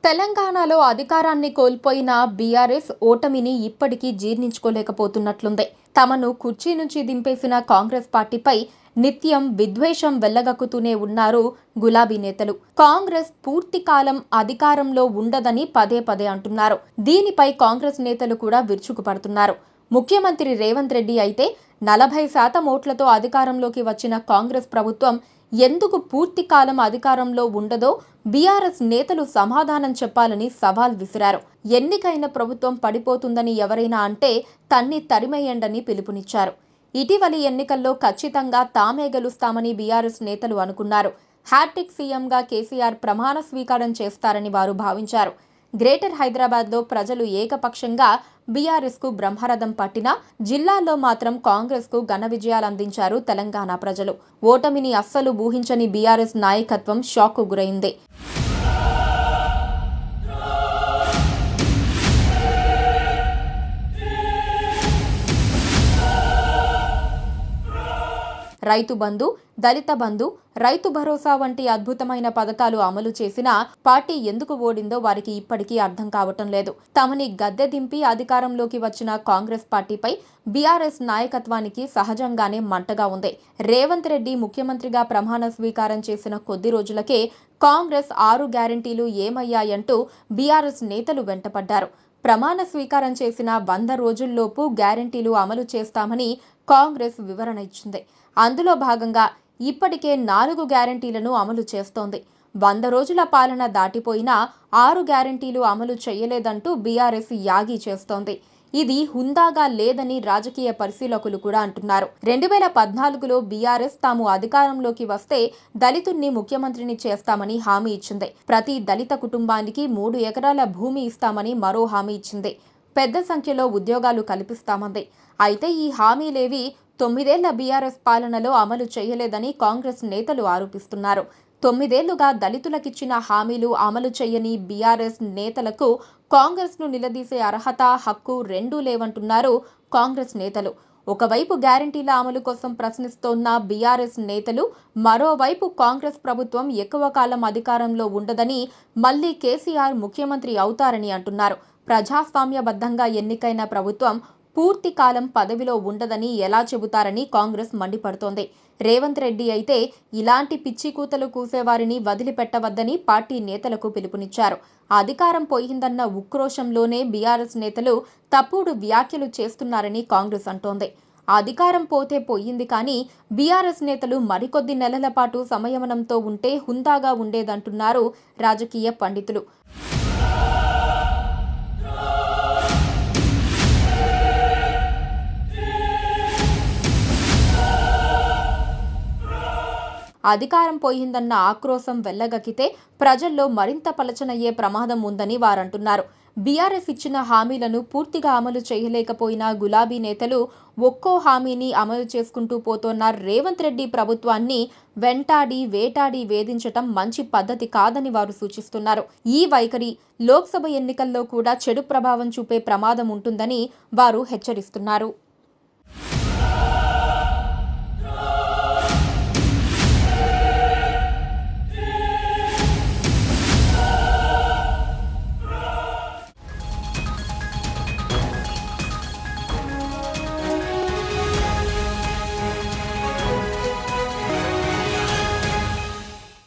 తెలంగాణలో అధికారాన్ని కోల్పోయిన బీఆర్ఎస్ ఓటమిని ఇప్పటికీ జీర్ణించుకోలేకపోతున్నట్లుంది. తమను కుర్చీ నుంచి దింపేసిన కాంగ్రెస్ పార్టీపై నిత్యం విద్వేషం వెళ్లగక్కుతూనే ఉన్నారు గులాబీ నేతలు. కాంగ్రెస్ పూర్తి కాలం అధికారంలో ఉండదని పదే పదే అంటున్నారు. దీనిపై కాంగ్రెస్ నేతలు కూడా విరుచుకుపడుతున్నారు. ముఖ్యమంత్రి రేవంత్ రెడ్డి అయితే 40% ఓట్లతో అధికారంలోకి వచ్చిన కాంగ్రెస్ ప్రభుత్వం ఎందుకు పూర్తి కాలం అధికారంలో ఉండదో బీఆర్ఎస్ నేతలు సమాధానం చెప్పాలని సవాల్ విసిరారు. ఎన్నికైన ప్రభుత్వం పడిపోతుందని ఎవరైనా అంటే తన్ని తరిమేయండని పిలుపునిచ్చారు. ఇటీవలి ఎన్నికల్లో ఖచ్చితంగా తామే గెలుస్తామని బీఆర్ఎస్ నేతలు అనుకున్నారు. హ్యాట్రిక్ సీఎంగా కేసీఆర్ ప్రమాణ స్వీకారం చేస్తారని వారు భావించారు. గ్రేటర్ హైదరాబాద్లో ప్రజలు ఏకపక్షంగా బీఆర్ఎస్కు బ్రహ్మరథం పట్టినా జిల్లాల్లో మాత్రం కాంగ్రెస్కు ఘన విజయాలు అందించారు తెలంగాణ ప్రజలు. ఓటమిని అస్సలు ఊహించని బీఆర్ఎస్ నాయకత్వం షాక్కు గురైంది. రైతు బంధు, దళిత బంధు, రైతు భరోసా వంటి అద్భుతమైన పథకాలు అమలు చేసినా పార్టీ ఎందుకు ఓడిందో వారికి ఇప్పటికీ అర్థం కావటం లేదు. తమని గద్దె దింపి అధికారంలోకి వచ్చిన కాంగ్రెస్ పార్టీపై బీఆర్ఎస్ నాయకత్వానికి సహజంగానే మంటగా ఉంది. రేవంత్ రెడ్డి ముఖ్యమంత్రిగా ప్రమాణ స్వీకారం చేసిన కొద్ది రోజులకే కాంగ్రెస్ 6 గ్యారెంటీలు ఏమయ్యాయంటూ బీఆర్ఎస్ నేతలు వెంటపడ్డారు. ప్రమాణ స్వీకారం చేసిన 100 రోజుల్లోపు గ్యారెంటీలు అమలు చేస్తామని కాంగ్రెస్ వివరణ ఇచ్చింది. అందులో భాగంగా ఇప్పటికే 4 గ్యారెంటీలను అమలు చేస్తోంది. 100 రోజుల పాలన దాటిపోయినా 6 గ్యారెంటీలు అమలు చేయలేదంటూ బీఆర్ఎస్ యాగీ చేస్తోంది. ఇది హుందాగా లేదని రాజకీయ పరిశీలకులు కూడా అంటున్నారు. 2014లో బీఆర్ఎస్ తాము అధికారంలోకి వస్తే దళితుణ్ణి ముఖ్యమంత్రిని చేస్తామని హామీ ఇచ్చింది. ప్రతి దళిత కుటుంబానికి 3 ఎకరాల భూమి ఇస్తామని మరో హామీ ఇచ్చింది. పెద్ద సంఖ్యలో ఉద్యోగాలు కల్పిస్తామంది. అయితే ఈ హామీలేవి 9 ఏళ్ల బీఆర్ఎస్ పాలనలో అమలు చేయలేదని కాంగ్రెస్ నేతలు ఆరోపిస్తున్నారు. 9 ఏళ్లుగా దళితులకిచ్చిన హామీలు అమలు చేయని బీఆర్ఎస్ నేతలకు కాంగ్రెస్ను నిలదీసే అర్హత, హక్కు రెండూ లేవంటున్నారు కాంగ్రెస్ నేతలు. ఒకవైపు గ్యారెంటీల అమలు కోసం ప్రశ్నిస్తోన్న బీఆర్ఎస్ నేతలు, మరోవైపు కాంగ్రెస్ ప్రభుత్వం ఎక్కువ కాలం అధికారంలో ఉండదని, మళ్లీ కేసీఆర్ ముఖ్యమంత్రి అవుతారని అంటున్నారు. ప్రజాస్వామ్యబద్ధంగా ఎన్నికైన ప్రభుత్వం పూర్తి కాలం పదవిలో ఉండదని ఎలా చెబుతారని కాంగ్రెస్ మండిపడుతోంది. రేవంత్ రెడ్డి అయితే ఇలాంటి పిచ్చి కూతలు కూసేవారిని వదిలిపెట్టవద్దని పార్టీ నేతలకు పిలుపునిచ్చారు. అధికారం పోయిందన్న ఉక్రోషంలోనే బీఆర్ఎస్ నేతలు తప్పుడు వ్యాఖ్యలు చేస్తున్నారని కాంగ్రెస్ అంటోంది. అధికారం పోతే పోయింది కానీ బీఆర్ఎస్ నేతలు మరికొద్ది నెలల పాటు సంయమనంతో ఉంటే హుందాగా ఉండేదంటున్నారు రాజకీయ పండితులు. అధికారం పోయిందన్న ఆక్రోశం వెళ్లగక్కితే ప్రజల్లో మరింత పలచనయ్యే ప్రమాదం ఉందని వారంటున్నారు. బీఆర్ఎస్ ఇచ్చిన హామీలను పూర్తిగా అమలు చేయలేకపోయిన గులాబీ నేతలు ఒక్కో హామీని అమలు చేసుకుంటూ పోతోన్న రేవంత్ రెడ్డి ప్రభుత్వాన్ని వెంటాడి వేటాడి వేధించటం మంచి పద్ధతి కాదని వారు సూచిస్తున్నారు. ఈ వైఖరి లోక్సభ ఎన్నికల్లో కూడా చెడు ప్రభావం చూపే ప్రమాదం ఉంటుందని వారు హెచ్చరిస్తున్నారు.